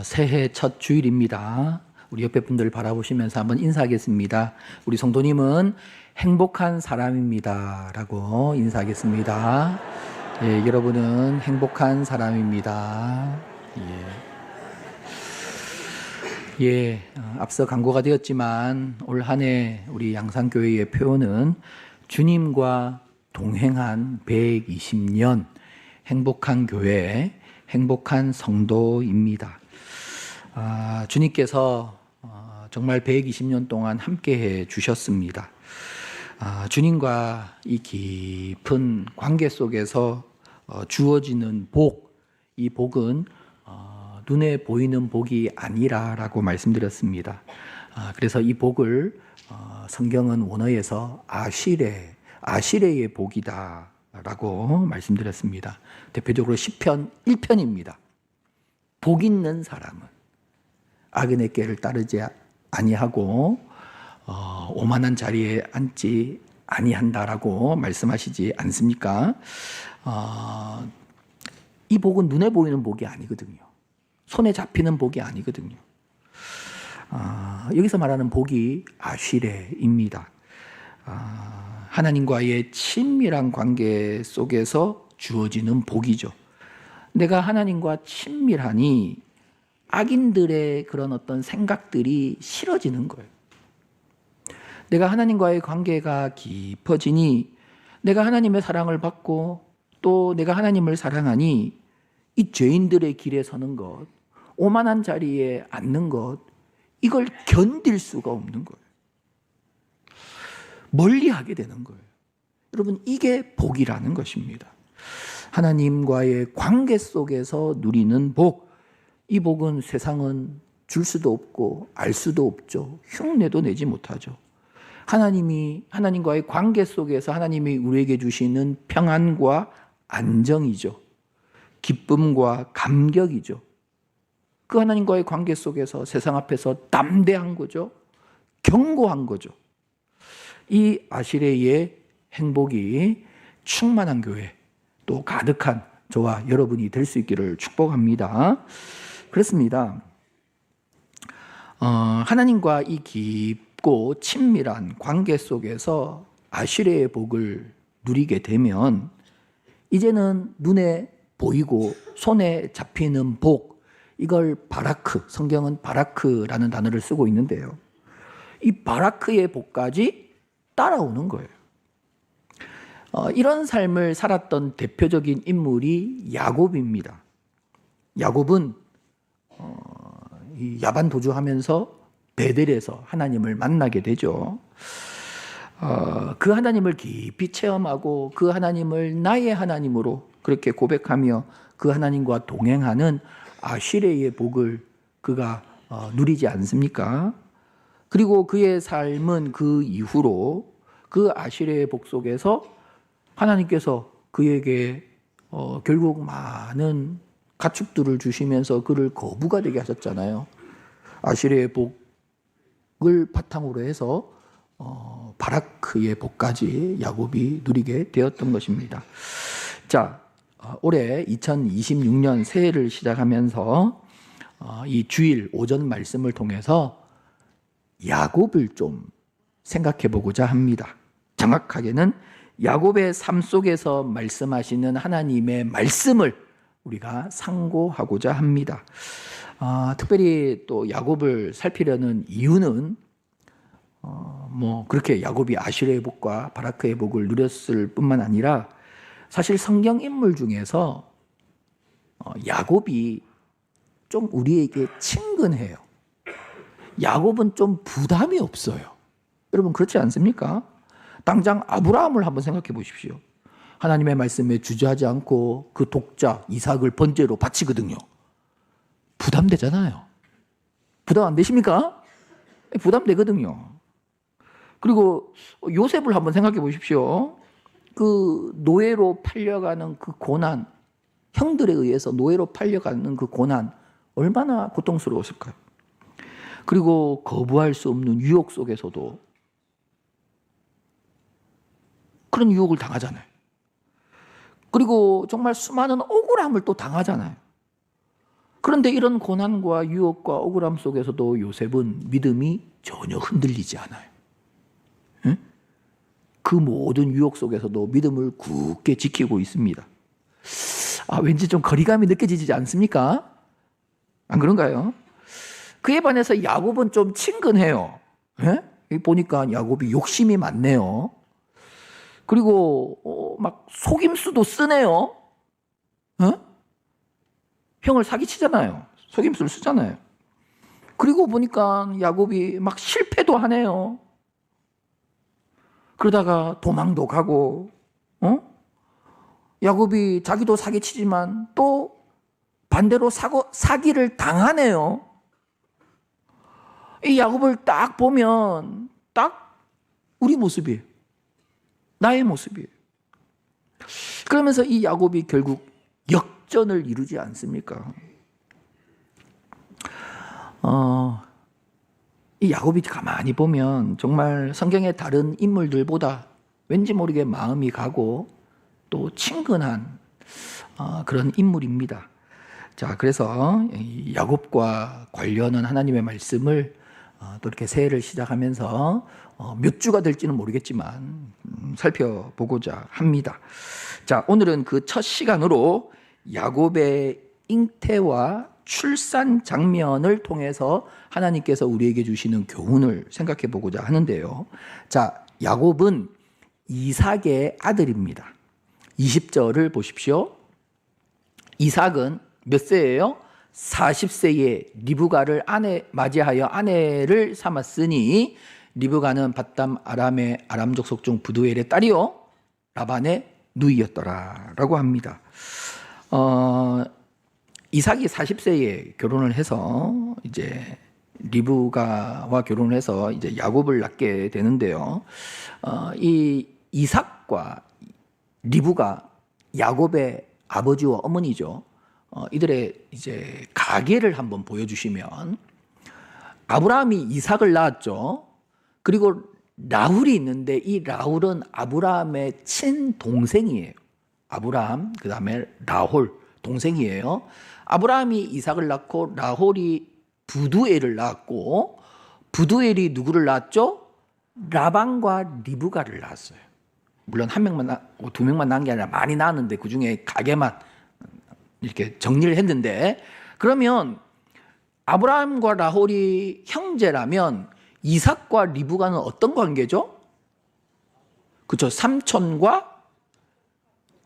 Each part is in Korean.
새해 첫 주일입니다. 우리 옆에 분들 바라보시면서 한번 인사하겠습니다. 우리 성도님은 행복한 사람입니다. 라고 인사하겠습니다. 여러분은 행복한 사람입니다. 앞서 광고가 되었지만 올 한 해 우리 양산교회의 표어는 주님과 동행한 120년 행복한 교회, 행복한 성도입니다. 주님께서 정말 120년 동안 함께해 주셨습니다. 주님과 이 깊은 관계 속에서 주어지는 복, 이 복은 눈에 보이는 복이 아니라라고 말씀드렸습니다. 그래서 이 복을 성경은 원어에서 아시레의 복이다 라고 말씀드렸습니다. 대표적으로 시편 1편입니다. 복 있는 사람은 악인의 꾀를 따르지 아니하고 오만한 자리에 앉지 아니한다라고 말씀하시지 않습니까? 이 복은 눈에 보이는 복이 아니거든요. 손에 잡히는 복이 아니거든요. 여기서 말하는 복이 아시레입니다. 하나님과의 친밀한 관계 속에서 주어지는 복이죠. 내가 하나님과 친밀하니 악인들의 그런 어떤 생각들이 싫어지는 거예요. 내가 하나님과의 관계가 깊어지니 내가 하나님의 사랑을 받고 또 내가 하나님을 사랑하니 이 죄인들의 길에 서는 것, 오만한 자리에 앉는 것, 이걸 견딜 수가 없는 거예요. 멀리하게 되는 거예요. 여러분, 이게 복이라는 것입니다. 하나님과의 관계 속에서 누리는 복, 이 복은 세상은 줄 수도 없고 알 수도 없죠. 흉내도 내지 못하죠. 하나님과의 관계 속에서 하나님이 우리에게 주시는 평안과 안정이죠. 기쁨과 감격이죠. 그 하나님과의 관계 속에서 세상 앞에서 담대한 거죠. 견고한 거죠. 이 아시레의 행복이 충만한 교회, 또 가득한 저와 여러분이 될 수 있기를 축복합니다. 그렇습니다. 하나님과 이 깊고 친밀한 관계 속에서 아시레의 복을 누리게 되면 이제는 눈에 보이고 손에 잡히는 복, 이걸 바라크, 성경은 바라크라는 단어를 쓰고 있는데요. 이 바라크의 복까지 따라오는 거예요. 이런 삶을 살았던 대표적인 인물이 야곱입니다. 야곱은 야반 도주하면서 베델에서 하나님을 만나게 되죠. 그 하나님을 깊이 체험하고 그 하나님을 나의 하나님으로 그렇게 고백하며 그 하나님과 동행하는 아시레의 복을 그가 누리지 않습니까? 그리고 그의 삶은 그 이후로 그 아시레의 복 속에서 하나님께서 그에게 결국 많은 가축들을 주시면서 그를 거부가 되게 하셨잖아요. 아시레의 복을 바탕으로 해서 바라크의 복까지 야곱이 누리게 되었던 것입니다. 자, 올해 2026년 새해를 시작하면서 이 주일 오전 말씀을 통해서 야곱을 좀 생각해 보고자 합니다. 정확하게는 야곱의 삶 속에서 말씀하시는 하나님의 말씀을 우리가 상고하고자 합니다. 특별히 또 야곱을 살피려는 이유는 그렇게 야곱이 아시레의 복과 바라크의 복을 누렸을 뿐만 아니라 사실 성경 인물 중에서 야곱이 좀 우리에게 친근해요. 야곱은 좀 부담이 없어요. 여러분 그렇지 않습니까? 당장 아브라함을 한번 생각해 보십시오. 하나님의 말씀에 주저하지 않고 그 독자 이삭을 번제로 바치거든요. 부담되잖아요. 부담 안 되십니까? 부담되거든요. 그리고 요셉을 한번 생각해 보십시오. 그 노예로 팔려가는 그 고난, 형들에 의해서 노예로 팔려가는 그 고난 얼마나 고통스러웠을까요? 그리고 거부할 수 없는 유혹 속에서도 그런 유혹을 당하잖아요. 그리고 정말 수많은 억울함을 또 당하잖아요. 그런데 이런 고난과 유혹과 억울함 속에서도 요셉은 믿음이 전혀 흔들리지 않아요. 응? 그 모든 유혹 속에서도 믿음을 굳게 지키고 있습니다. 왠지 좀 거리감이 느껴지지 않습니까? 안 그런가요? 그에 반해서 야곱은 좀 친근해요. 보니까 야곱이 욕심이 많네요. 그리고 막 속임수도 쓰네요. 형을 사기치잖아요. 속임수를 쓰잖아요. 그리고 보니까 야곱이 막 실패도 하네요. 그러다가 도망도 가고, 야곱이 자기도 사기치지만 또 반대로 사기를 당하네요. 이 야곱을 딱 보면 딱 우리 모습이에요. 나의 모습이에요. 그러면서 이 야곱이 결국 역전을 이루지 않습니까? 이 야곱이 가만히 보면 정말 성경의 다른 인물들보다 왠지 모르게 마음이 가고 또 친근한 그런 인물입니다. 자, 그래서 이 야곱과 관련한 하나님의 말씀을 또 이렇게 새해를 시작하면서 몇 주가 될지는 모르겠지만 살펴보고자 합니다. 자, 오늘은 그 첫 시간으로 야곱의 잉태와 출산 장면을 통해서 하나님께서 우리에게 주시는 교훈을 생각해 보고자 하는데요. 자, 야곱은 이삭의 아들입니다. 20절을 보십시오. 이삭은 몇 세예요? 40세에 리브가를 맞이하여 아내를 삼았으니 리브가는 밧담 아람의 아람 족속 중 부두엘의 딸이요 라반의 누이였더라 라고 합니다. 이삭이 40세에 결혼을 해서 이제 리브가와 결혼을 해서 이제 야곱을 낳게 되는데요. 이 이삭과 리브가 야곱의 아버지와 어머니죠. 이들의 이제 가계를 한번 보여주시면 아브라함이 이삭을 낳았죠. 그리고 라훌이 있는데 이 라훌은 아브라함의 친동생이에요. 아브라함 그 다음에 라홀 동생이에요. 아브라함이 이삭을 낳고 라홀이 부두엘을 낳았고 부두엘이 누구를 낳았죠? 라반과 리브가를 낳았어요. 물론 한 명만 두 명만 낳은 게 아니라 많이 낳았는데 그 중에 가게만 이렇게 정리를 했는데, 그러면 아브라함과 라홀이 형제라면 이삭과 리브가는 어떤 관계죠? 그렇죠. 삼촌과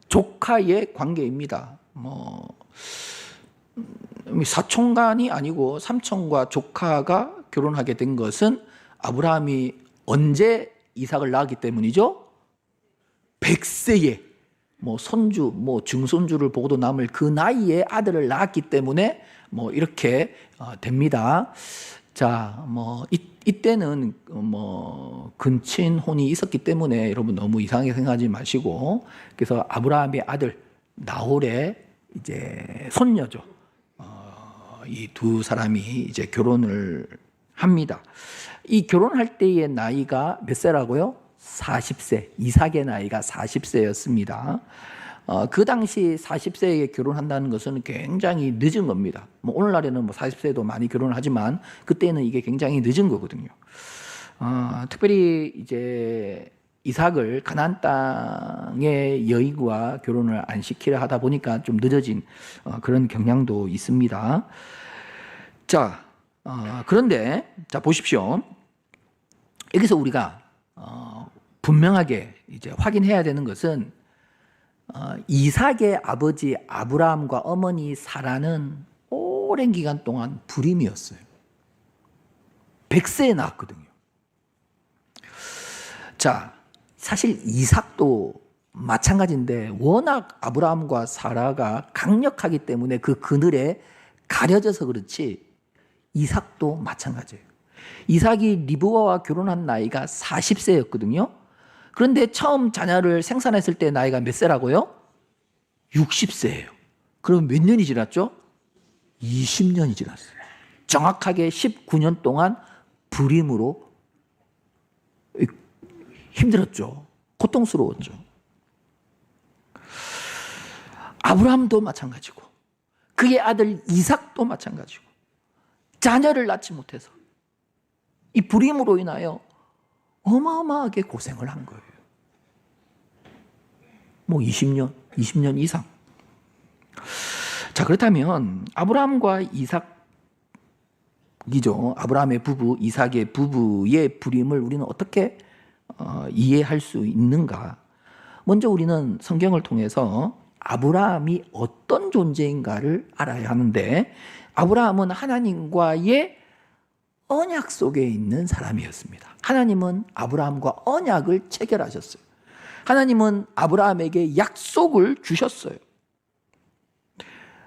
조카의 관계입니다. 사촌간이 아니고 삼촌과 조카가 결혼하게 된 것은 아브라함이 언제 이삭을 낳았기 때문이죠? 100세에 손주, 증손주를 보고도 남을 그 나이에 아들을 낳았기 때문에 이렇게 됩니다. 자, 이때는 근친혼이 있었기 때문에 여러분 너무 이상하게 생각하지 마시고, 그래서 아브라함의 아들 나홀의 이제 손녀죠. 이 두 사람이 이제 결혼을 합니다. 이 결혼할 때의 나이가 몇 세라고요? 40세. 이삭의 나이가 40세였습니다. 그 당시 40세에 결혼한다는 것은 굉장히 늦은 겁니다. 오늘날에는 40세도 많이 결혼을 하지만 그때는 이게 굉장히 늦은 거거든요. 특별히 이제 이삭을 가나안 땅의 여인과 결혼을 안 시키려 하다 보니까 좀 늦어진 그런 경향도 있습니다. 자, 그런데 자 보십시오. 여기서 우리가 분명하게 이제 확인해야 되는 것은 이삭의 아버지 아브라함과 어머니 사라는 오랜 기간 동안 불임이었어요. 100세에 낳았거든요. 자, 사실 이삭도 마찬가지인데 워낙 아브라함과 사라가 강력하기 때문에 그 그늘에 가려져서 그렇지 이삭도 마찬가지예요. 이삭이 리브가와 결혼한 나이가 40세였거든요. 그런데 처음 자녀를 생산했을 때 나이가 몇 세라고요? 60세예요. 그럼 몇 년이 지났죠? 20년이 지났어요. 정확하게 19년 동안 불임으로 힘들었죠. 고통스러웠죠. 아브라함도 마찬가지고 그의 아들 이삭도 마찬가지고 자녀를 낳지 못해서 이 불임으로 인하여 어마어마하게 고생을 한 거예요. 뭐 20년 이상. 자, 그렇다면 아브라함과 이삭이죠. 아브라함의 부부, 이삭의 부부의 불임을 우리는 어떻게 이해할 수 있는가? 먼저 우리는 성경을 통해서 아브라함이 어떤 존재인가를 알아야 하는데, 아브라함은 하나님과의 언약 속에 있는 사람이었습니다. 하나님은 아브라함과 언약을 체결하셨어요. 하나님은 아브라함에게 약속을 주셨어요.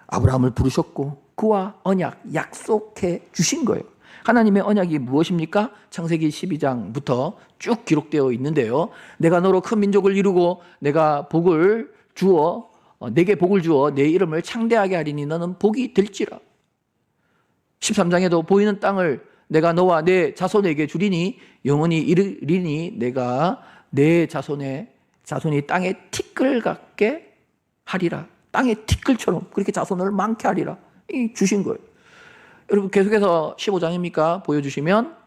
아브라함을 부르셨고 그와 언약, 약속해 주신 거예요. 하나님의 언약이 무엇입니까? 창세기 12장부터 쭉 기록되어 있는데요. 내가 너로 큰 민족을 이루고 내가 복을 주어 내게 복을 주어 내 이름을 창대하게 하리니 너는 복이 될지라. 13장에도 보이는 땅을 내가 너와 내 자손에게 주리니 영원히 이르리니 내가 내 자손이 땅에 티끌 같게 하리라. 땅의 티끌처럼 그렇게 자손을 많게 하리라. 이 주신 거예요. 여러분 계속해서 15장입니까? 보여주시면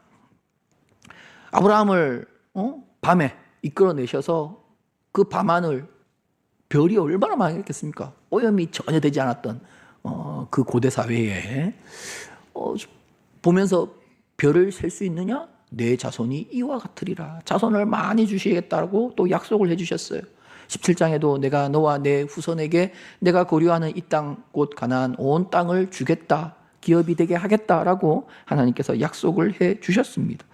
아브라함을 밤에 이끌어내셔서 그 밤하늘 별이 얼마나 많았겠습니까? 오염이 전혀 되지 않았던 그 고대 사회에 보면서 별을 셀 수 있느냐? 내 자손이 이와 같으리라. 자손을 많이 주시겠다고 또 약속을 해주셨어요. 17장에도 내가 너와 내 후손에게 내가 고려하는 이 땅 곧 가나안 온 땅을 주겠다. 기업이 되게 하겠다라고 하나님께서 약속을 해 주셨습니다.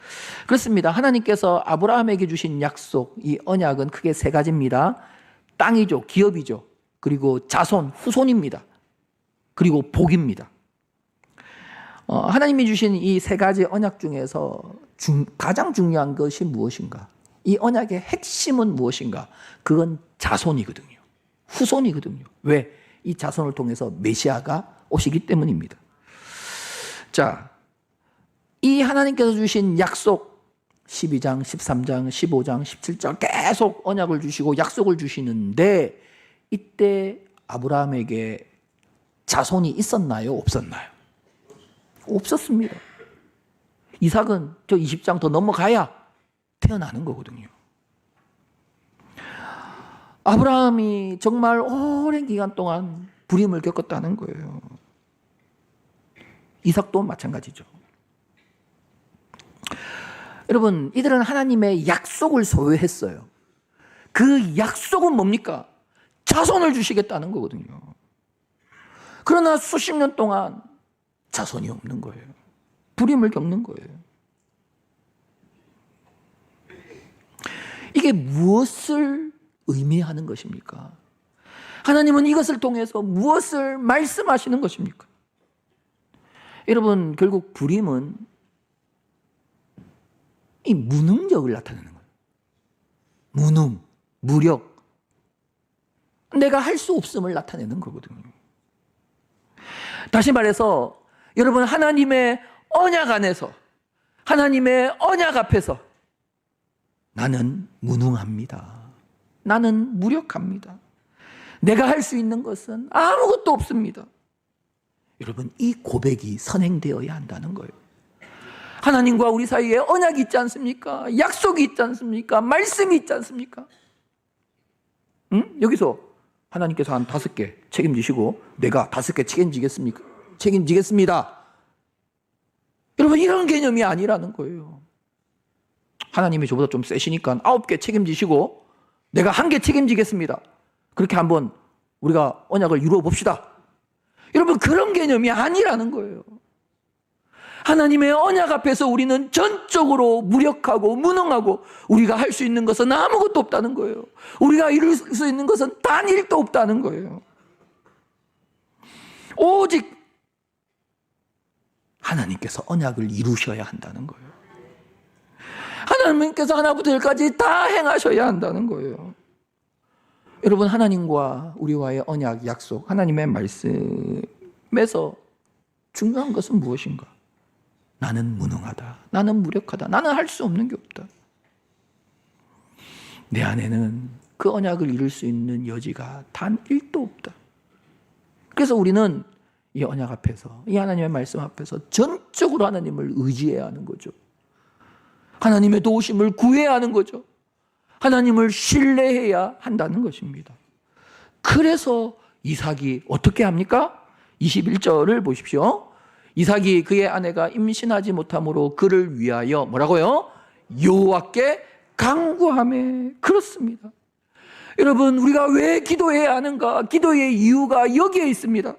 그렇습니다. 하나님께서 아브라함에게 주신 약속, 이 언약은 크게 세 가지입니다. 땅이죠, 기업이죠, 그리고 자손, 후손입니다. 그리고 복입니다. 하나님이 주신 이 세 가지 언약 중에서 가장 중요한 것이 무엇인가? 이 언약의 핵심은 무엇인가? 그건 자손이거든요. 후손이거든요. 왜? 이 자손을 통해서 메시아가 오시기 때문입니다. 자, 이 하나님께서 주신 약속 12장, 13장, 15장, 17장 계속 언약을 주시고 약속을 주시는데 이때 아브라함에게 자손이 있었나요? 없었나요? 없었습니다. 이삭은 저 20장 더 넘어가야 태어나는 거거든요. 아브라함이 정말 오랜 기간 동안 불임을 겪었다는 거예요. 이삭도 마찬가지죠. 여러분, 이들은 하나님의 약속을 소유했어요. 그 약속은 뭡니까? 자손을 주시겠다는 거거든요. 그러나 수십 년 동안 자손이 없는 거예요. 불임을 겪는 거예요. 이게 무엇을 의미하는 것입니까? 하나님은 이것을 통해서 무엇을 말씀하시는 것입니까? 여러분, 결국 불임은 이 무능력을 나타내는 거예요. 무능, 무력. 내가 할 수 없음을 나타내는 거거든요. 다시 말해서 여러분, 하나님의 언약 안에서, 하나님의 언약 앞에서 나는 무능합니다. 나는 무력합니다. 내가 할 수 있는 것은 아무것도 없습니다. 여러분, 이 고백이 선행되어야 한다는 거예요. 하나님과 우리 사이에 언약이 있지 않습니까? 약속이 있지 않습니까? 말씀이 있지 않습니까? 여기서 하나님께서 한 5개 책임지시고 내가 5개 책임지겠습니까? 책임지겠습니다. 여러분, 이런 개념이 아니라는 거예요. 하나님이 저보다 좀 세시니까 9개 책임지시고 내가 1개 책임지겠습니다. 그렇게 한번 우리가 언약을 이루어 봅시다. 여러분, 그런 개념이 아니라는 거예요. 하나님의 언약 앞에서 우리는 전적으로 무력하고 무능하고 우리가 할 수 있는 것은 아무것도 없다는 거예요. 우리가 이룰 수 있는 것은 단 1도 없다는 거예요. 오직 하나님께서 언약을 이루셔야 한다는 거예요. 하나님께서 하나부터 열까지 다 행하셔야 한다는 거예요. 여러분, 하나님과 우리와의 언약, 약속, 하나님의 말씀에서 중요한 것은 무엇인가? 나는 무능하다. 나는 무력하다. 나는 할 수 없는 게 없다. 내 안에는 그 언약을 이룰 수 있는 여지가 단 1도 없다. 그래서 우리는 이 언약 앞에서, 이 하나님의 말씀 앞에서 전적으로 하나님을 의지해야 하는 거죠. 하나님의 도우심을 구해야 하는 거죠. 하나님을 신뢰해야 한다는 것입니다. 그래서 이삭이 어떻게 합니까? 21절을 보십시오. 이삭이 그의 아내가 임신하지 못함으로 그를 위하여 뭐라고요? 여호와께 간구하매. 그렇습니다. 여러분, 우리가 왜 기도해야 하는가? 기도의 이유가 여기에 있습니다.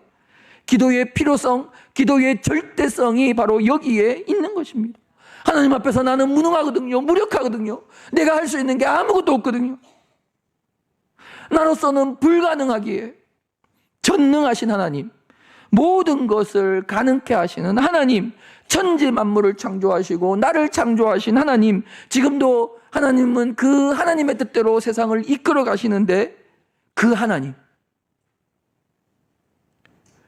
기도의 필요성, 기도의 절대성이 바로 여기에 있는 것입니다. 하나님 앞에서 나는 무능하거든요. 무력하거든요. 내가 할 수 있는 게 아무것도 없거든요. 나로서는 불가능하기에 전능하신 하나님, 모든 것을 가능케 하시는 하나님, 천지 만물을 창조하시고 나를 창조하신 하나님, 지금도 하나님은 그 하나님의 뜻대로 세상을 이끌어 가시는데 그 하나님,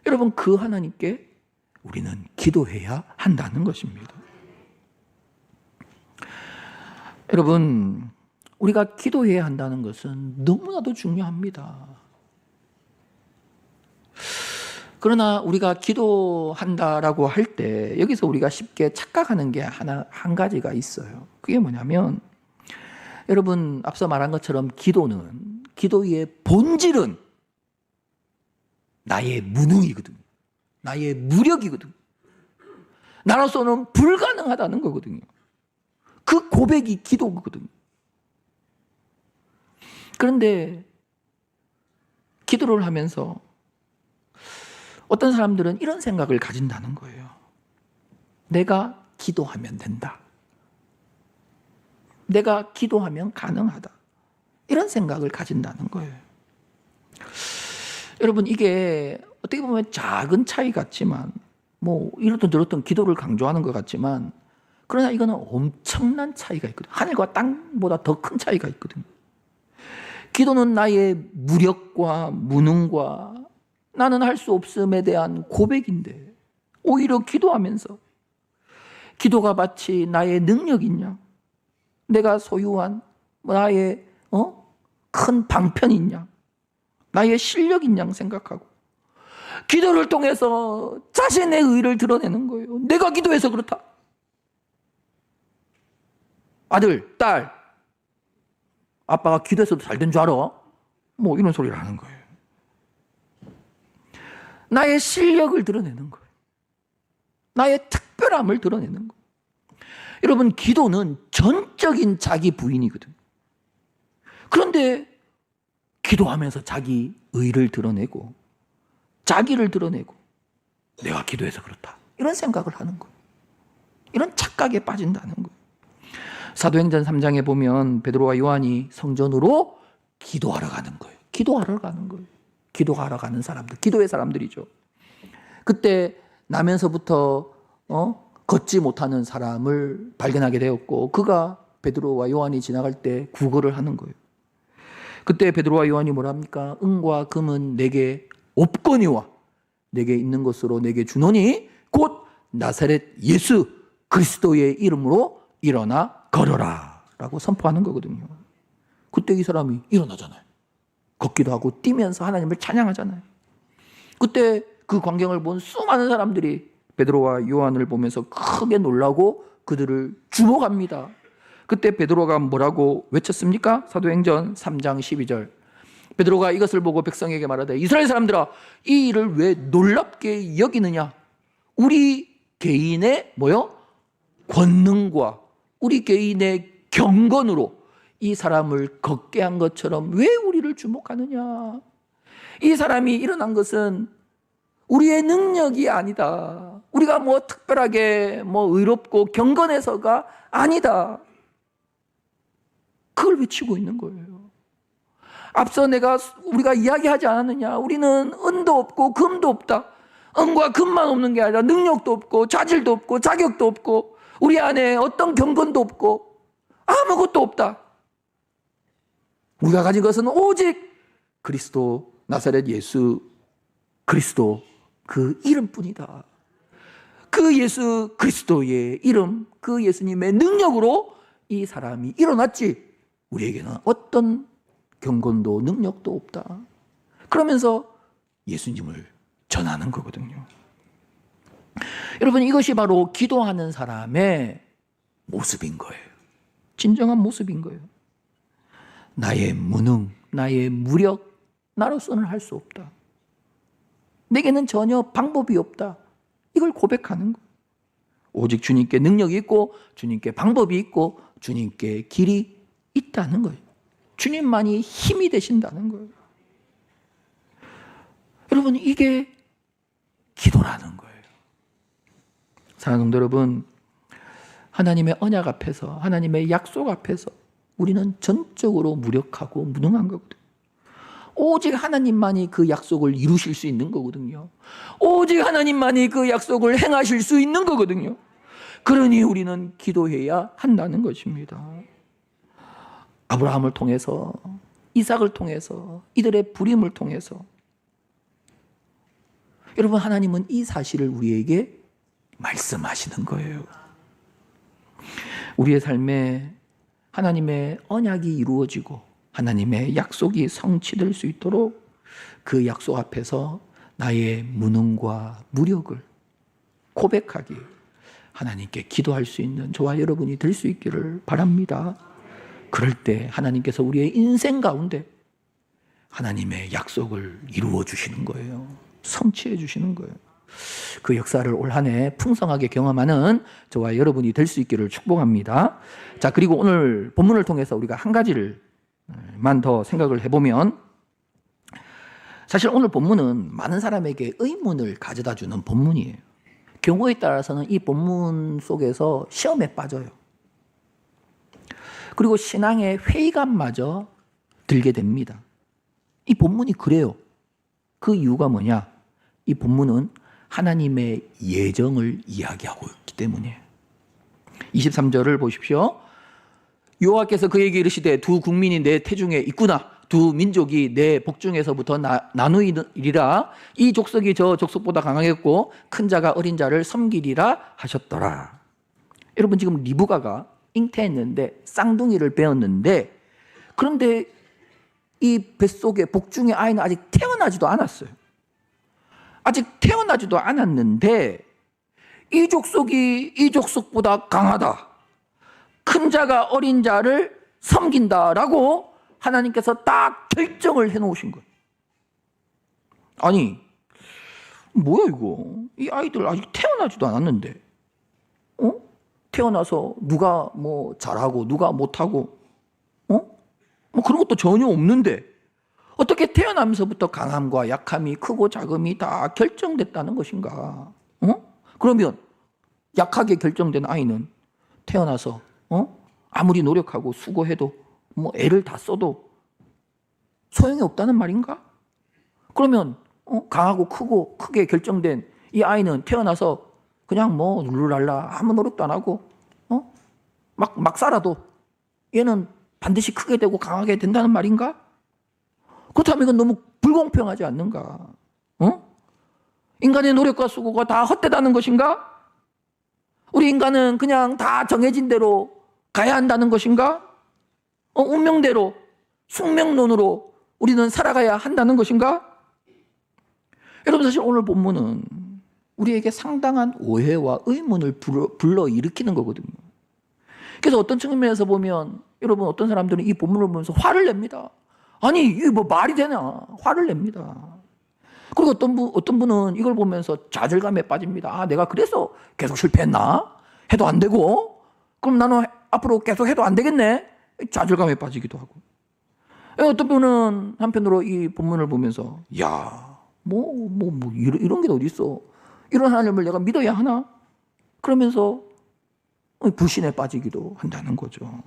여러분, 그 하나님께 우리는 기도해야 한다는 것입니다. 여러분, 우리가 기도해야 한다는 것은 너무나도 중요합니다. 그러나 우리가 기도한다라고 할 때 여기서 우리가 쉽게 착각하는 게 한 가지가 있어요. 그게 뭐냐면, 여러분, 앞서 말한 것처럼 기도의 본질은 나의 무능이거든요. 나의 무력이거든요. 나로서는 불가능하다는 거거든요. 그 고백이 기도거든요. 그런데 기도를 하면서 어떤 사람들은 이런 생각을 가진다는 거예요. 내가 기도하면 된다. 내가 기도하면 가능하다. 이런 생각을 가진다는 거예요. 여러분, 이게 어떻게 보면 작은 차이 같지만, 뭐 이렇든 저렇든 기도를 강조하는 것 같지만, 그러나 이거는 엄청난 차이가 있거든요. 하늘과 땅보다 더 큰 차이가 있거든요. 기도는 나의 무력과 무능과 나는 할 수 없음에 대한 고백인데, 오히려 기도하면서 기도가 마치 나의 능력이냐, 내가 소유한 나의 큰 방편이냐, 나의 실력이냐 생각하고 기도를 통해서 자신의 의를 드러내는 거예요. 내가 기도해서 그렇다. 아들, 딸, 아빠가 기도해서도 잘 된 줄 알아? 뭐 이런 소리를 하는 거예요. 나의 실력을 드러내는 거예요. 나의 특별함을 드러내는 거예요. 여러분, 기도는 전적인 자기 부인이거든요. 그런데 기도하면서 자기 의를 드러내고 자기를 드러내고 내가 기도해서 그렇다, 이런 생각을 하는 거예요. 이런 착각에 빠진다는 거예요. 사도행전 3장에 보면 베드로와 요한이 성전으로 기도하러 가는 거예요. 기도하러 가는 거예요. 기도하러 가는 사람들, 기도의 사람들이죠. 그때 나면서부터 걷지 못하는 사람을 발견하게 되었고, 그가 베드로와 요한이 지나갈 때 구걸을 하는 거예요. 그때 베드로와 요한이 뭐랍니까? 은과 금은 내게 없거니와 내게 있는 것으로 내게 주노니 곧 나사렛 예수 그리스도의 이름으로 일어나 걸어라 라고 선포하는 거거든요. 그때 이 사람이 일어나잖아요. 걷기도 하고 뛰면서 하나님을 찬양하잖아요. 그때 그 광경을 본 수많은 사람들이 베드로와 요한을 보면서 크게 놀라고 그들을 주목합니다. 그때 베드로가 뭐라고 외쳤습니까? 사도행전 3장 12절. 베드로가 이것을 보고 백성에게 말하되, 이스라엘 사람들아, 이 일을 왜 놀랍게 여기느냐? 우리 개인의 권능과 우리 개인의 경건으로 이 사람을 걷게 한 것처럼 왜 우리를 주목하느냐? 이 사람이 일어난 것은 우리의 능력이 아니다. 우리가 특별하게 의롭고 경건해서가 아니다. 그걸 외치고 있는 거예요. 앞서 우리가 이야기하지 않았느냐? 우리는 은도 없고 금도 없다. 은과 금만 없는 게 아니라 능력도 없고 자질도 없고 자격도 없고 우리 안에 어떤 경건도 없고 아무것도 없다. 우리가 가진 것은 오직 그리스도, 나사렛 예수 그리스도 그 이름뿐이다. 그 예수 그리스도의 이름, 그 예수님의 능력으로 이 사람이 일어났지, 우리에게는 어떤 경건도 능력도 없다. 그러면서 예수님을 전하는 거거든요. 여러분, 이것이 바로 기도하는 사람의 모습인 거예요. 진정한 모습인 거예요. 나의 무능, 나의 무력, 나로서는 할 수 없다. 내게는 전혀 방법이 없다. 이걸 고백하는 거예요. 오직 주님께 능력이 있고 주님께 방법이 있고 주님께 길이 있다는 거예요. 주님만이 힘이 되신다는 거예요. 여러분, 이게 기도라는 거예요. 사랑하는 성도 여러분, 하나님의 언약 앞에서, 하나님의 약속 앞에서 우리는 전적으로 무력하고 무능한 거거든요. 오직 하나님만이 그 약속을 이루실 수 있는 거거든요. 오직 하나님만이 그 약속을 행하실 수 있는 거거든요. 그러니 우리는 기도해야 한다는 것입니다. 아브라함을 통해서, 이삭을 통해서, 이들의 부림을 통해서 여러분, 하나님은 이 사실을 우리에게 말씀하시는 거예요. 우리의 삶에 하나님의 언약이 이루어지고 하나님의 약속이 성취될 수 있도록 그 약속 앞에서 나의 무능과 무력을 고백하기, 하나님께 기도할 수 있는 저와 여러분이 될 수 있기를 바랍니다. 그럴 때 하나님께서 우리의 인생 가운데 하나님의 약속을 이루어 주시는 거예요. 성취해 주시는 거예요. 그 역사를 올 한 해 풍성하게 경험하는 저와 여러분이 될 수 있기를 축복합니다. 자, 그리고 오늘 본문을 통해서 우리가 한 가지를만 더 생각을 해보면, 사실 오늘 본문은 많은 사람에게 의문을 가져다 주는 본문이에요. 경우에 따라서는 이 본문 속에서 시험에 빠져요. 그리고 신앙의 회의감마저 들게 됩니다. 이 본문이 그래요. 그 이유가 뭐냐? 이 본문은 하나님의 예정을 이야기하고 있기 때문이에요. 23절을 보십시오. 여호와께서 그에게 이르시되 두 국민이 내 태중에 있구나. 두 민족이 내 복중에서부터 나누이리라. 이 족속이 저 족속보다 강하겠고 큰 자가 어린 자를 섬기리라 하셨더라. 여러분, 지금 리브가가 잉태했는데 쌍둥이를 베었는데, 그런데 이 뱃속에 복중의 아이는 아직 태어나지도 않았어요. 아직 태어나지도 않았는데 이 족속이 이 족속보다 강하다, 큰 자가 어린 자를 섬긴다라고 하나님께서 딱 결정을 해놓으신 거예요. 아니, 뭐야 이거? 이 아이들 아직 태어나지도 않았는데 태어나서 누가 뭐 잘하고 누가 못하고 뭐 그런 것도 전혀 없는데 어떻게 태어나면서부터 강함과 약함이, 크고 작음이 다 결정됐다는 것인가? 그러면 약하게 결정된 아이는 태어나서 아무리 노력하고 수고해도 뭐 애를 다 써도 소용이 없다는 말인가? 그러면 강하고 크고 크게 결정된 이 아이는 태어나서 그냥 뭐 룰루랄라 아무 노력도 안 하고 막 살아도 얘는 반드시 크게 되고 강하게 된다는 말인가? 그렇다면 이건 너무 불공평하지 않는가? 인간의 노력과 수고가 다 헛되다는 것인가? 우리 인간은 그냥 다 정해진 대로 가야 한다는 것인가? 운명대로, 숙명론으로 우리는 살아가야 한다는 것인가? 여러분, 사실 오늘 본문은 우리에게 상당한 오해와 의문을 불러일으키는 거거든요. 그래서 어떤 측면에서 보면 여러분, 어떤 사람들은 이 본문을 보면서 화를 냅니다. 아니, 이게 뭐 말이 되냐? 화를 냅니다. 그리고 어떤 분은 이걸 보면서 좌절감에 빠집니다. 아, 내가 그래서 계속 실패했나? 해도 안 되고, 그럼 나는 앞으로 계속 해도 안 되겠네? 좌절감에 빠지기도 하고. 어떤 분은 한편으로 이 본문을 보면서, 야, 이런 게 어디 있어? 이런 하나님을 내가 믿어야 하나? 그러면서 불신에 빠지기도 한다는 거죠.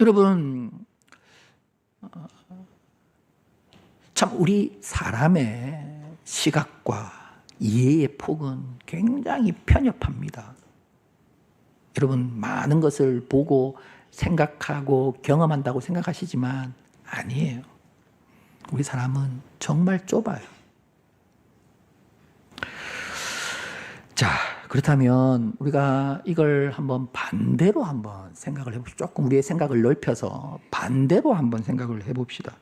여러분, 참 우리 사람의 시각과 이해의 폭은 굉장히 편협합니다. 여러분, 많은 것을 보고 생각하고 경험한다고 생각하시지만 아니에요. 우리 사람은 정말 좁아요. 자, 그렇다면 우리가 이걸 반대로 한번 생각을 해봅시다. 조금 우리의 생각을 넓혀서 반대로 한번 생각을 해봅시다.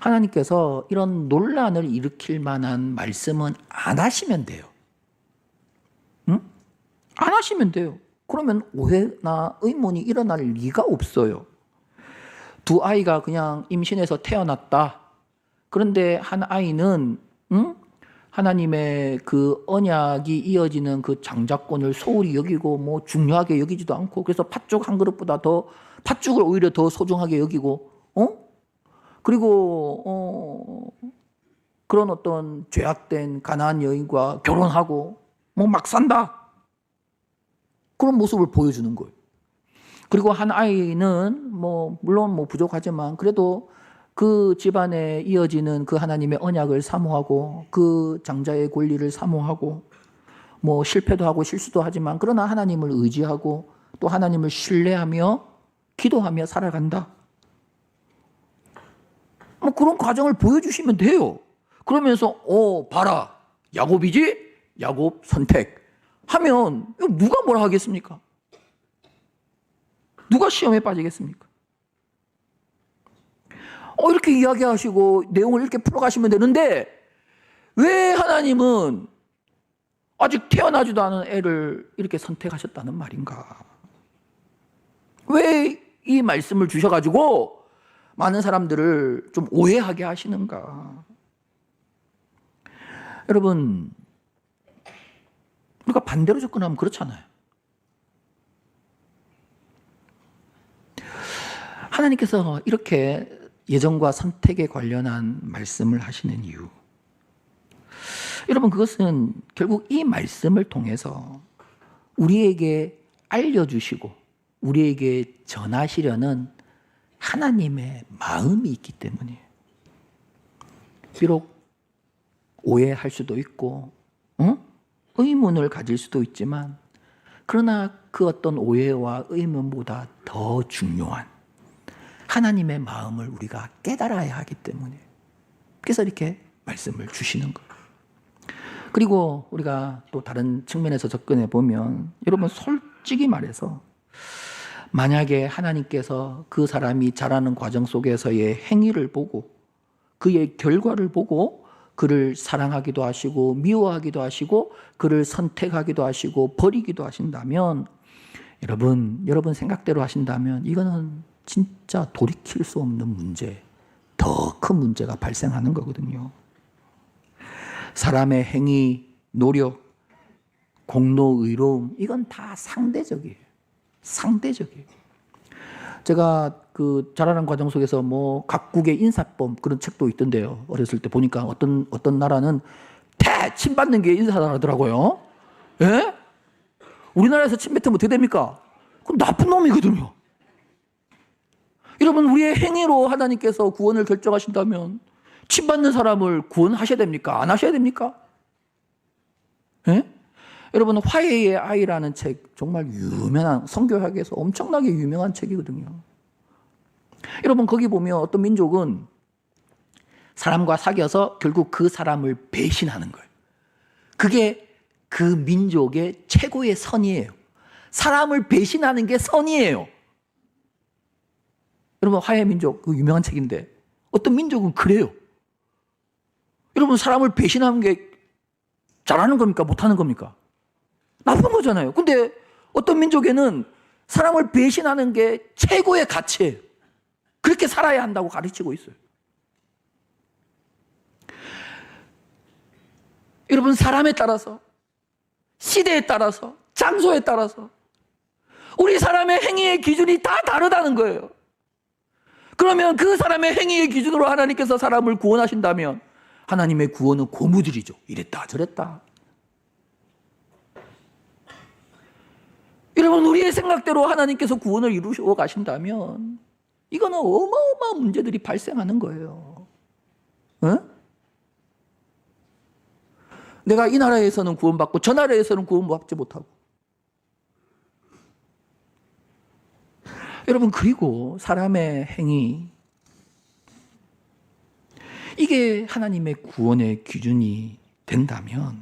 하나님께서 이런 논란을 일으킬 만한 말씀은 안 하시면 돼요. 응? 안 하시면 돼요. 그러면 오해나 의문이 일어날 리가 없어요. 두 아이가 그냥 임신해서 태어났다. 그런데 한 아이는 하나님의 그 언약이 이어지는 그 장자권을 소홀히 여기고 뭐 중요하게 여기지도 않고, 그래서 팥죽 한 그릇보다 더 팥죽을 오히려 더 소중하게 여기고, 그리고 그런 어떤 죄악된 가나안 여인과 결혼하고 뭐 막 산다. 그런 모습을 보여주는 거예요. 그리고 한 아이는 뭐 물론 뭐 부족하지만 그래도 그 집안에 이어지는 그 하나님의 언약을 사모하고 그 장자의 권리를 사모하고 뭐 실패도 하고 실수도 하지만 그러나 하나님을 의지하고 또 하나님을 신뢰하며 기도하며 살아간다. 뭐 그런 과정을 보여주시면 돼요. 그러면서 봐라, 야곱이지? 야곱 선택 하면 누가 뭐라 하겠습니까? 누가 시험에 빠지겠습니까? 이렇게 이야기하시고 내용을 이렇게 풀어가시면 되는데 왜 하나님은 아직 태어나지도 않은 애를 이렇게 선택하셨다는 말인가? 왜 이 말씀을 주셔가지고 많은 사람들을 좀 오해하게 하시는가? 여러분, 우리가 반대로 접근하면 그렇잖아요. 하나님께서 이렇게 예정과 선택에 관련한 말씀을 하시는 이유, 여러분, 그것은 결국 이 말씀을 통해서 우리에게 알려주시고 우리에게 전하시려는 하나님의 마음이 있기 때문이에요. 비록 오해할 수도 있고 의문을 가질 수도 있지만, 그러나 그 어떤 오해와 의문보다 더 중요한 하나님의 마음을 우리가 깨달아야 하기 때문에 그래서 이렇게 말씀을 주시는 거예요. 그리고 우리가 또 다른 측면에서 접근해 보면, 여러분 솔직히 말해서 만약에 하나님께서 그 사람이 자라는 과정 속에서의 행위를 보고 그의 결과를 보고 그를 사랑하기도 하시고 미워하기도 하시고 그를 선택하기도 하시고 버리기도 하신다면, 여러분 생각대로 하신다면 이거는 진짜 돌이킬 수 없는 문제, 더 큰 문제가 발생하는 거거든요. 사람의 행위, 노력, 공로, 의로움, 이건 다 상대적이에요. 상대적이에요. 제가 그 자라는 과정 속에서 뭐 각국의 인사법 그런 책도 있던데요. 어렸을 때 보니까 어떤 나라는 침 받는 게 인사라더라고요. 예? 우리나라에서 침 뱉으면 어떻게 됩니까? 그럼 나쁜 놈이거든요. 여러분, 우리의 행위로 하나님께서 구원을 결정하신다면 침 받는 사람을 구원하셔야 됩니까? 안 하셔야 됩니까? 예? 여러분, 화해의 아이라는 책, 정말 유명한, 성교학에서 엄청나게 유명한 책이거든요. 여러분, 거기 보면 어떤 민족은 사람과 사귀어서 결국 그 사람을 배신하는 거예요. 그게 그 민족의 최고의 선이에요. 사람을 배신하는 게 선이에요. 여러분, 화해 민족, 그 유명한 책인데 어떤 민족은 그래요. 여러분, 사람을 배신하는 게 잘하는 겁니까? 못하는 겁니까? 나쁜 거잖아요. 근데 어떤 민족에는 사람을 배신하는 게 최고의 가치예요. 그렇게 살아야 한다고 가르치고 있어요. 여러분, 사람에 따라서, 시대에 따라서, 장소에 따라서 우리 사람의 행위의 기준이 다 다르다는 거예요. 그러면 그 사람의 행위의 기준으로 하나님께서 사람을 구원하신다면 하나님의 구원은 고무줄이죠. 이랬다 저랬다. 여러분, 우리의 생각대로 하나님께서 구원을 이루어 가신다면 이거는 어마어마한 문제들이 발생하는 거예요. 내가 이 나라에서는 구원받고 저 나라에서는 구원받지 못하고. 여러분, 그리고 사람의 행위, 이게 하나님의 구원의 기준이 된다면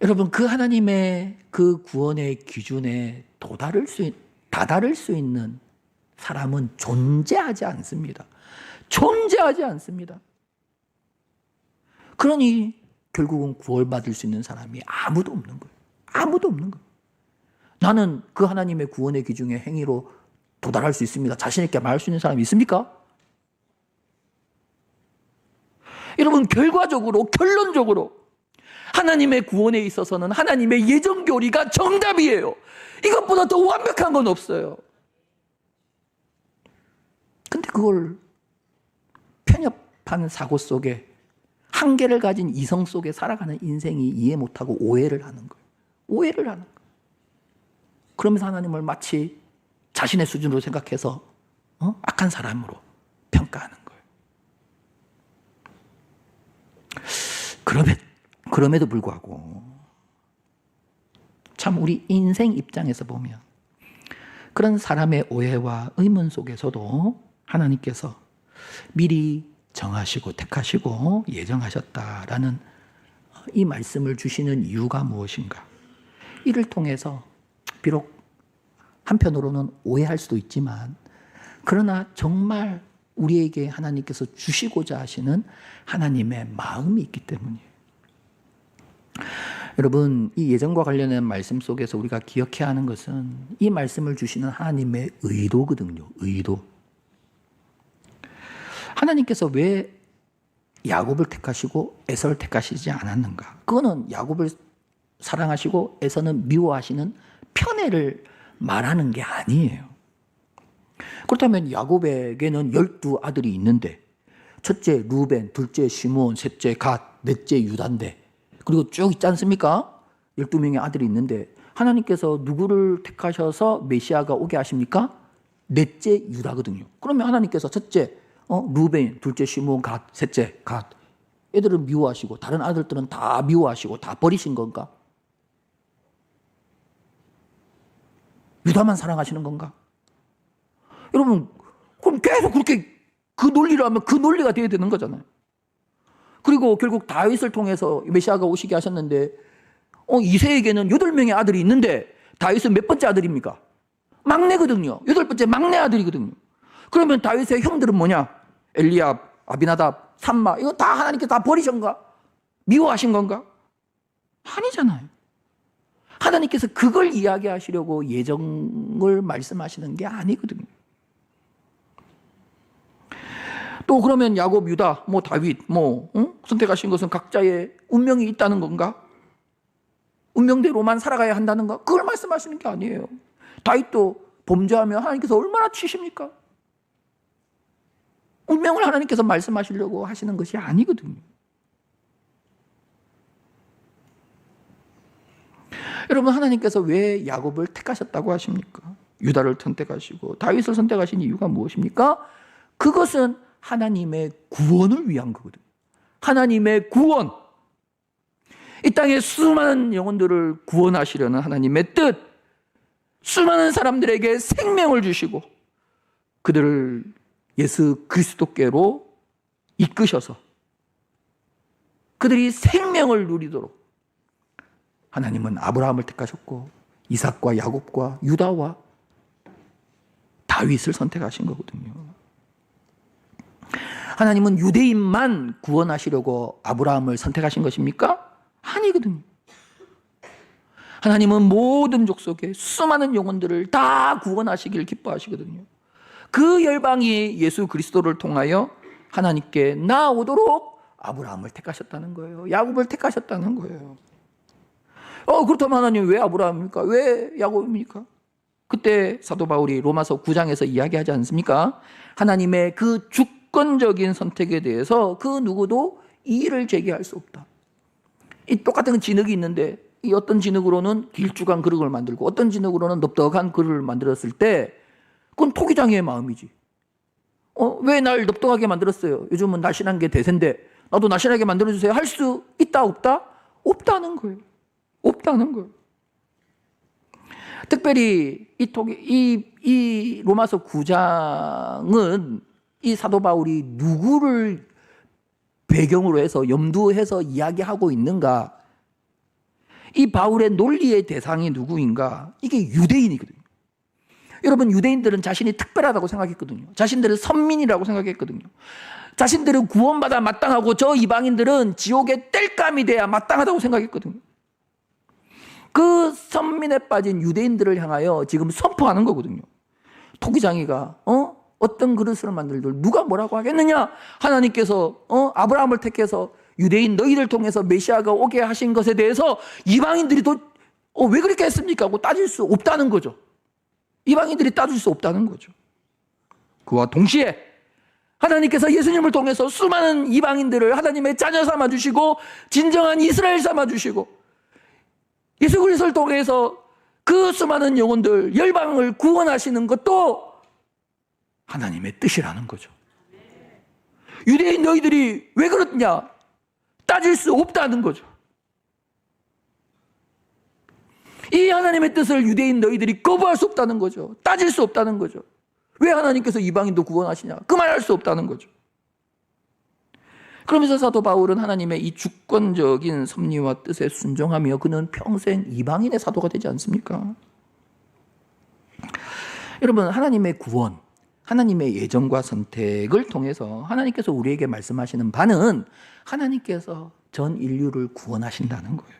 여러분, 그 하나님의 그 구원의 기준에 다다를 수 있는 사람은 존재하지 않습니다. 존재하지 않습니다. 그러니 결국은 구원받을 수 있는 사람이 아무도 없는 거예요. 아무도 없는 거예요. 나는 그 하나님의 구원의 기준의 행위로 도달할 수 있습니다. 자신 있게 말할 수 있는 사람이 있습니까? 여러분, 결과적으로 결론적으로 하나님의 구원에 있어서는 하나님의 예정 교리가 정답이에요. 이것보다 더 완벽한 건 없어요. 근데 그걸 편협한 사고 속에 한계를 가진 이성 속에 살아가는 인생이 이해 못하고 오해를 하는 거예요. 오해를 하는 거예요. 그러면서 하나님을 마치 자신의 수준으로 생각해서 악한 사람으로 평가하는 거예요. 그럼에도 불구하고 참 우리 인생 입장에서 보면 그런 사람의 오해와 의문 속에서도 하나님께서 미리 정하시고 택하시고 예정하셨다라는 이 말씀을 주시는 이유가 무엇인가? 이를 통해서 비록 한편으로는 오해할 수도 있지만 그러나 정말 우리에게 하나님께서 주시고자 하시는 하나님의 마음이 있기 때문이에요. 여러분, 이 예정과 관련된 말씀 속에서 우리가 기억해야 하는 것은 이 말씀을 주시는 하나님의 의도거든요. 의도. 하나님께서 왜 야곱을 택하시고 에서를 택하시지 않았는가? 그거는 야곱을 사랑하시고 에서는 미워하시는 편애를 말하는 게 아니에요. 그렇다면 야곱에게는 12아들이 있는데 첫째 루벤, 둘째 시므온, 셋째 갓, 넷째 유다인데 그리고 쭉 있지 않습니까? 12명의 아들이 있는데 하나님께서 누구를 택하셔서 메시아가 오게 하십니까? 넷째 유다거든요. 그러면 하나님께서 첫째 루벤, 둘째 시므온, 갓, 셋째 갓 애들을 미워하시고 다른 아들들은 다 미워하시고 다 버리신 건가? 유다만 사랑하시는 건가? 여러분, 그럼 계속 그렇게 그 논리를 하면 그 논리가 되어야 되는 거잖아요. 그리고 결국 다윗을 통해서 메시아가 오시게 하셨는데 이새에게는 8명의 아들이 있는데 다윗은 몇 번째 아들입니까? 막내거든요. 8번째 막내 아들이거든요. 그러면 다윗의 형들은 뭐냐? 엘리압, 아비나답, 삼마 이거 다 하나님께 다 버리신가? 미워하신 건가? 아니잖아요. 하나님께서 그걸 이야기하시려고 예정을 말씀하시는 게 아니거든요. 또 그러면 야곱, 유다, 다윗, 선택하신 것은 각자의 운명이 있다는 건가? 운명대로만 살아가야 한다는 거? 그걸 말씀하시는 게 아니에요. 다윗도 범죄하면 하나님께서 얼마나 치십니까? 운명을 하나님께서 말씀하시려고 하시는 것이 아니거든요. 여러분, 하나님께서 왜 야곱을 택하셨다고 하십니까? 유다를 선택하시고 다윗을 선택하신 이유가 무엇입니까? 그것은 하나님의 구원을 위한 거거든요. 하나님의 구원. 이 땅의 수많은 영혼들을 구원하시려는 하나님의 뜻. 수많은 사람들에게 생명을 주시고 그들을 예수 그리스도께로 이끄셔서 그들이 생명을 누리도록 하나님은 아브라함을 택하셨고 이삭과 야곱과 유다와 다윗을 선택하신 거거든요. 하나님은 유대인만 구원하시려고 아브라함을 선택하신 것입니까? 아니거든요. 하나님은 모든 족속의 수많은 영혼들을 다 구원하시길 기뻐하시거든요. 그 열방이 예수 그리스도를 통하여 하나님께 나오도록 아브라함을 택하셨다는 거예요. 야곱을 택하셨다는 거예요. 그렇다면 하나님 왜 아브라함입니까? 왜 야곱입니까? 그때 사도 바울이 로마서 9장에서 이야기하지 않습니까? 하나님의 그 주권적인 선택에 대해서 그 누구도 이의를 제기할 수 없다. 이 똑같은 진흙이 있는데 이 어떤 진흙으로는 길쭉한 그릇을 만들고 어떤 진흙으로는 넓적한 그릇을 만들었을 때 그건 토기장의 마음이지. 왜 날 넓적하게 만들었어요? 요즘은 날씬한 게 대세인데 나도 날씬하게 만들어주세요. 할 수 있다 없다? 없다는 거예요. 없다는 거예요. 특별히 이 로마서 9장은 이 사도 바울이 누구를 배경으로 해서 염두해서 이야기하고 있는가? 이 바울의 논리의 대상이 누구인가? 이게 유대인이거든요. 여러분, 유대인들은 자신이 특별하다고 생각했거든요. 자신들은 선민이라고 생각했거든요. 자신들은 구원받아 마땅하고 저 이방인들은 지옥의 땔감이 돼야 마땅하다고 생각했거든요. 그 선민에 빠진 유대인들을 향하여 지금 선포하는 거거든요. 토기장이가 어떤 그릇을 만들들 누가 뭐라고 하겠느냐? 하나님께서 아브라함을 택해서 유대인 너희를 통해서 메시아가 오게 하신 것에 대해서 이방인들이 왜 그렇게 했습니까? 하고 따질 수 없다는 거죠. 이방인들이 따질 수 없다는 거죠. 그와 동시에 하나님께서 예수님을 통해서 수많은 이방인들을 하나님의 자녀 삼아주시고 진정한 이스라엘 삼아주시고 예수 그리스도를 통해서 그 수많은 영혼들 열방을 구원하시는 것도 하나님의 뜻이라는 거죠. 유대인 너희들이 왜 그렇냐? 따질 수 없다는 거죠. 이 하나님의 뜻을 유대인 너희들이 거부할 수 없다는 거죠. 따질 수 없다는 거죠. 왜 하나님께서 이방인도 구원하시냐? 그 말 할 수 없다는 거죠. 그러면서 사도 바울은 하나님의 이 주권적인 섭리와 뜻에 순종하며 그는 평생 이방인의 사도가 되지 않습니까? 여러분, 하나님의 구원, 하나님의 예정과 선택을 통해서 하나님께서 우리에게 말씀하시는 바는 하나님께서 전 인류를 구원하신다는 거예요.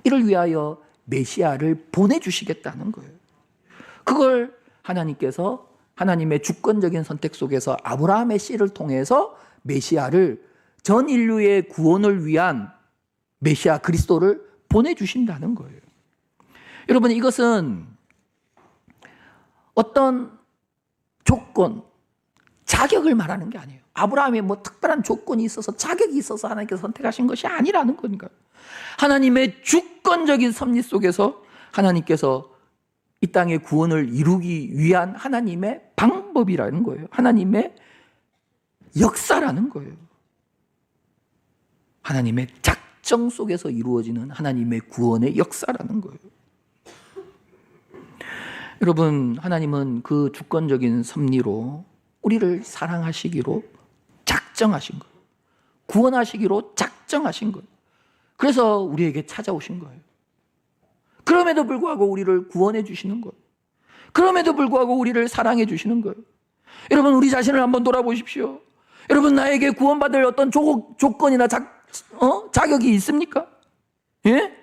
이를 위하여 메시아를 보내주시겠다는 거예요. 그걸 하나님께서 하나님의 주권적인 선택 속에서 아브라함의 씨를 통해서 메시아를 전 인류의 구원을 위한 메시아 그리스도를 보내주신다는 거예요. 여러분, 이것은 어떤 조건, 자격을 말하는 게 아니에요. 아브라함이 특별한 조건이 있어서 자격이 있어서 하나님께서 선택하신 것이 아니라는 거니까요. 하나님의 주권적인 섭리 속에서 하나님께서 이 땅의 구원을 이루기 위한 하나님의 방법이라는 거예요. 하나님의 역사라는 거예요. 하나님의 작정 속에서 이루어지는 하나님의 구원의 역사라는 거예요. 여러분, 하나님은 그 주권적인 섭리로 우리를 사랑하시기로 작정하신 거예요. 구원하시기로 작정하신 거예요. 그래서 우리에게 찾아오신 거예요. 그럼에도 불구하고 우리를 구원해 주시는 거예요. 그럼에도 불구하고 우리를 사랑해 주시는 거예요. 여러분, 우리 자신을 한번 돌아보십시오. 여러분, 나에게 구원받을 어떤 조건이나 자격이 있습니까? 예?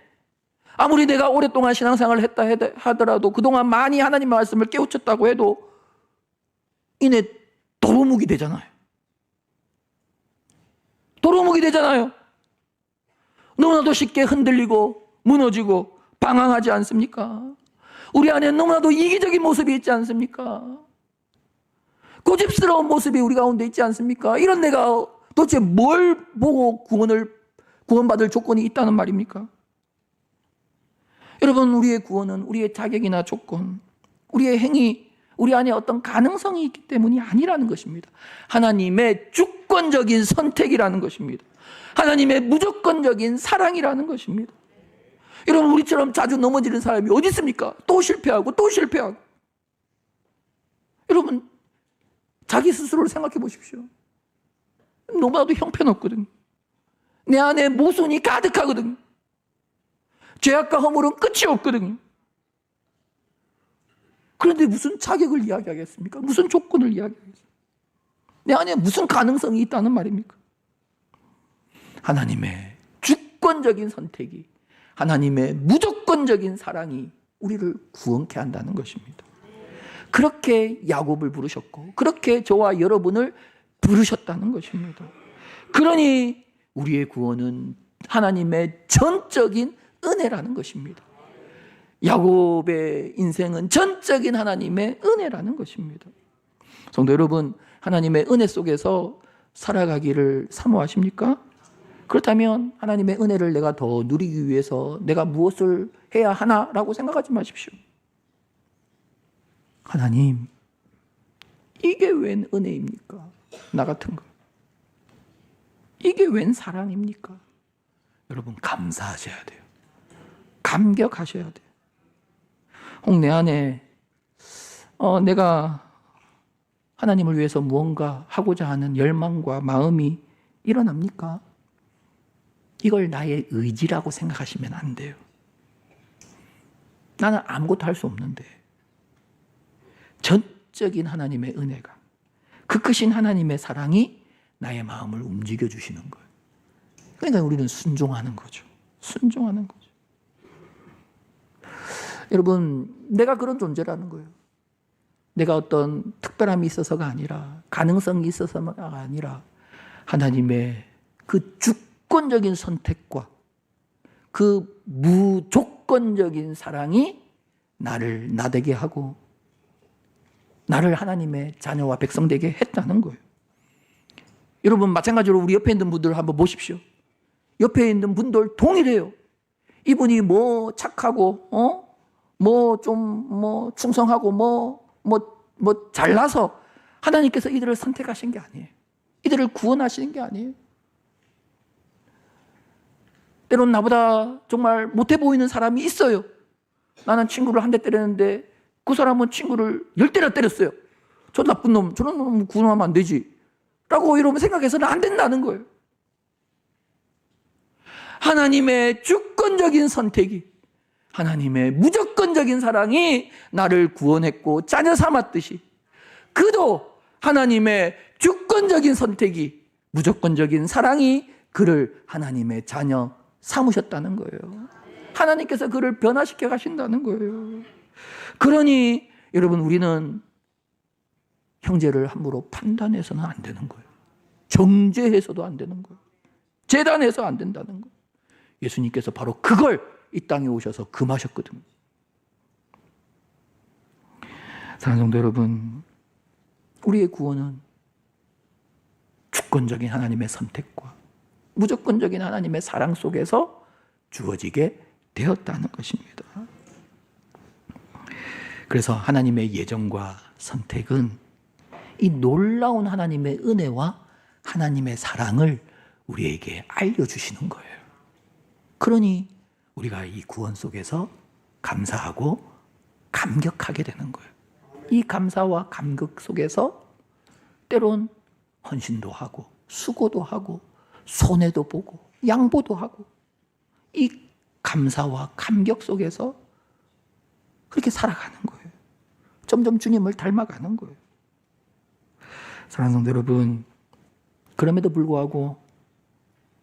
아무리 내가 오랫동안 신앙생활을 했다 하더라도 그동안 많이 하나님 말씀을 깨우쳤다고 해도 이내 도루묵이 되잖아요. 도루묵이 되잖아요. 너무나도 쉽게 흔들리고 무너지고 방황하지 않습니까? 우리 안에 너무나도 이기적인 모습이 있지 않습니까? 고집스러운 모습이 우리 가운데 있지 않습니까? 이런 내가 도대체 뭘 보고 구원받을 조건이 있다는 말입니까? 여러분, 우리의 구원은 우리의 자격이나 조건, 우리의 행위, 우리 안에 어떤 가능성이 있기 때문이 아니라는 것입니다. 하나님의 주권적인 선택이라는 것입니다. 하나님의 무조건적인 사랑이라는 것입니다. 여러분, 우리처럼 자주 넘어지는 사람이 어디 있습니까? 또 실패하고 또 실패하고. 여러분, 자기 스스로를 생각해 보십시오. 너무나도 형편없거든요. 내 안에 모순이 가득하거든요. 죄악과 허물은 끝이 없거든요. 그런데 무슨 자격을 이야기하겠습니까? 무슨 조건을 이야기하겠습니까? 내 안에 무슨 가능성이 있다는 말입니까? 하나님의 주권적인 선택이, 하나님의 무조건적인 사랑이 우리를 구원케 한다는 것입니다. 그렇게 야곱을 부르셨고 그렇게 저와 여러분을 부르셨다는 것입니다. 그러니 우리의 구원은 하나님의 전적인 은혜라는 것입니다. 야곱의 인생은 전적인 하나님의 은혜라는 것입니다. 성도 여러분, 하나님의 은혜 속에서 살아가기를 사모하십니까? 그렇다면 하나님의 은혜를 내가 더 누리기 위해서 내가 무엇을 해야 하나라고 생각하지 마십시오. 하나님, 이게 웬 은혜입니까? 나 같은 거. 이게 웬 사랑입니까? 여러분, 감사하셔야 돼요. 감격하셔야 돼요. 혹 내 안에 내가 하나님을 위해서 무언가 하고자 하는 열망과 마음이 일어납니까? 이걸 나의 의지라고 생각하시면 안 돼요. 나는 아무것도 할 수 없는데. 전적인 하나님의 은혜가, 그 크신 하나님의 사랑이 나의 마음을 움직여 주시는 거예요. 그러니까 우리는 순종하는 거죠. 순종하는 거죠. 여러분, 내가 그런 존재라는 거예요. 내가 어떤 특별함이 있어서가 아니라, 가능성이 있어서가 아니라, 하나님의 그 주권적인 선택과 그 무조건적인 사랑이 나를 나되게 하고 나를 하나님의 자녀와 백성 되게 했다는 거예요. 여러분, 마찬가지로 우리 옆에 있는 분들 한번 보십시오. 옆에 있는 분들 동일해요. 이분이 뭐 착하고 뭐 좀 충성하고 뭐 잘나서 하나님께서 이들을 선택하신 게 아니에요. 이들을 구원하시는 게 아니에요. 때로는 나보다 정말 못해 보이는 사람이 있어요. 나는 친구를 한 대 때렸는데 그 사람은 친구를 10대나 때렸어요. 저 나쁜 놈, 저런 놈 구원하면 안 되지 라고 이러면 생각해서는 안 된다는 거예요. 하나님의 주권적인 선택이, 하나님의 무조건적인 사랑이 나를 구원했고 자녀 삼았듯이, 그도 하나님의 주권적인 선택이, 무조건적인 사랑이 그를 하나님의 자녀 삼으셨다는 거예요. 하나님께서 그를 변화시켜 가신다는 거예요. 그러니 여러분, 우리는 형제를 함부로 판단해서는 안 되는 거예요. 정죄해서도 안 되는 거예요. 재단해서 안 된다는 거예요. 예수님께서 바로 그걸 이 땅에 오셔서 금하셨거든요. 사랑하는 성도 여러분, 우리의 구원은 주권적인 하나님의 선택과 무조건적인 하나님의 사랑 속에서 주어지게 되었다는 것입니다. 그래서 하나님의 예정과 선택은 이 놀라운 하나님의 은혜와 하나님의 사랑을 우리에게 알려주시는 거예요. 그러니 우리가 이 구원 속에서 감사하고 감격하게 되는 거예요. 이 감사와 감격 속에서 때론 헌신도 하고 수고도 하고 손해도 보고 양보도 하고, 이 감사와 감격 속에서 그렇게 살아가는 거예요. 점점 주님을 닮아가는 거예요. 사랑하는 성도 여러분, 그럼에도 불구하고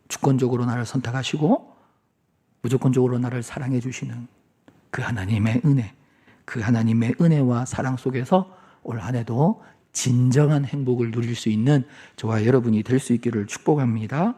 주권적으로 나를 선택하시고 무조건적으로 나를 사랑해 주시는 그 하나님의 은혜, 그 하나님의 은혜와 사랑 속에서 올 한 해도 진정한 행복을 누릴 수 있는 저와 여러분이 될 수 있기를 축복합니다.